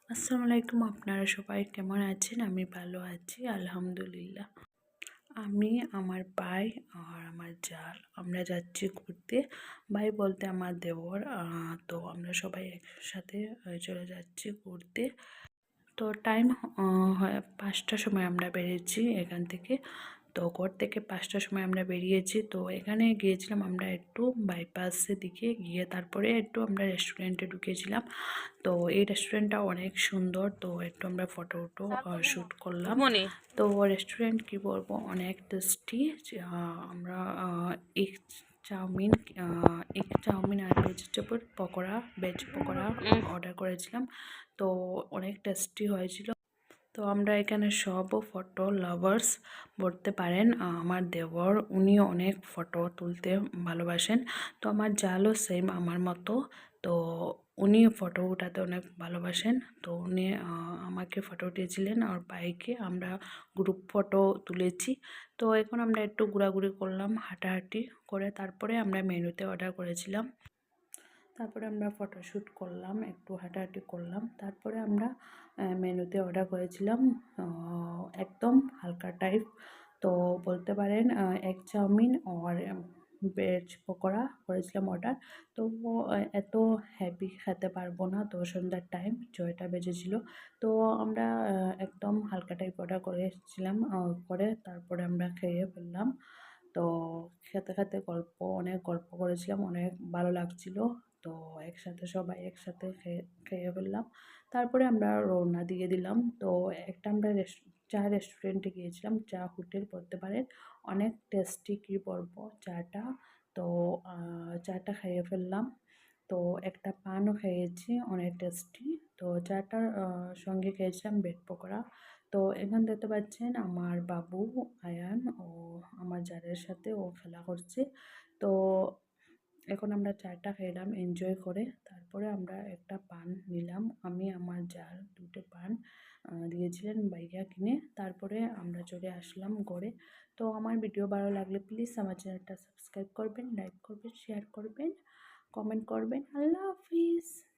আসসালামু আলাইকুম। আপনারা সবাই কেমন আছেন? আমি ভালো আছি আলহামদুলিল্লাহ। আমি, আমার ভাই আর আমার জাল আমরা যাচ্ছি ঘুরতে। ভাই বলতে আমার দেওর। তো আমরা সবাই একসাথে চলে যাচ্ছি ঘুরতে। তো টাইম হয় ৫টার সময় আমরা বেরিয়েছি এখান থেকে। তো ঘর থেকে ৫টার সময় আমরা বেরিয়েছি। তো এখানে গিয়েছিলাম আমরা একটু বাইপাসের দিকে গিয়ে তারপরে একটু আমরা রেস্টুরেন্টে ঢুকেছিলাম। তো এই রেস্টুরেন্টটা অনেক সুন্দর। তো একটু আমরা ফটো শ্যুট করলাম। তো রেস্টুরেন্ট কি বলবো, অনেক টেস্টি। আমরা এগ চাউমিন এগ চাউমিন আর vegetable pakora, veg pakora order করেছিলাম। তো অনেক টেস্টি হয়েছিল। তো আমরা এখানে সব ফটো লাভার্স বলতে পারেন। আমার দেওর উনিও অনেক ফটো তুলতে ভালোবাসেন। তো আমার জালও সেম আমার মতো। তো উনি ফটো উঠাতে অনেক ভালোবাসেন। তো উনি আমাকে ফটো উঠিয়েছিলেন আর বাইকে আমরা গ্রুপ ফটো তুলেছি। তো এখন আমরা একটু ঘোরাঘুরি করলাম, হাঁটাহাঁটি করে তারপরে আমরা মেনুতে অর্ডার করেছিলাম। তারপরে আমরা ফটোশ্যুট করলাম, একটু হাঁটাহাঁটি করলাম। তারপরে আমরা মেনুতে অর্ডার করেছিলাম একদম হালকা টাইপ। তো বলতে পারেন এগ চাউমিন আর ভেজ পকোড়া করেছিলাম অর্ডার। তো এত হেভি খেতে পারবো না। তো সন্ধ্যার টাইম ৬টা বেজেছিল। তো আমরা একদম হালকা টাইপ অর্ডার করেছিলাম। করে তারপরে আমরা খেয়ে ফেললাম। তো খেতে খেতে অনেক গল্প করেছিলাম, অনেক ভালো লাগছিল। তো সবাই একসাথে খেয়ে ফেললাম। তারপরে আমরা রওনা দিয়ে দিলাম। তো একটা আমরা চা রেস্টুরেন্টে গিয়েছিলাম, চা হোটেল বলতে পারেন। অনেক টেস্টি কী বলবো চাটা। তো চাটা খেয়ে ফেললাম। তো একটা পানও খেয়েছি, অনেক টেস্টি। তো চাটার সঙ্গে খেয়েছিলাম ব্রেড পকোড়া। তো এখানে দেখতে পাচ্ছেন আমার বাবু আয়ান ও আমার জারের সাথে ও খেলা করছে। তো এখন আমরা চাটা খেলাম এনজয় করে। তারপরে আমরা একটা পান নিলাম। আমি আমার জার ২টো পান দিয়েছিলেন ভাইয়া কিনে। তারপরে আমরা চলে আসলাম ঘরে। তো আমার ভিডিও ভালো লাগলে প্লিজ আমার চ্যানেলটা সাবস্ক্রাইব করবেন, লাইক করবেন, শেয়ার করবেন, কমেন্ট করবেন। আল্লাহ হাফিজ।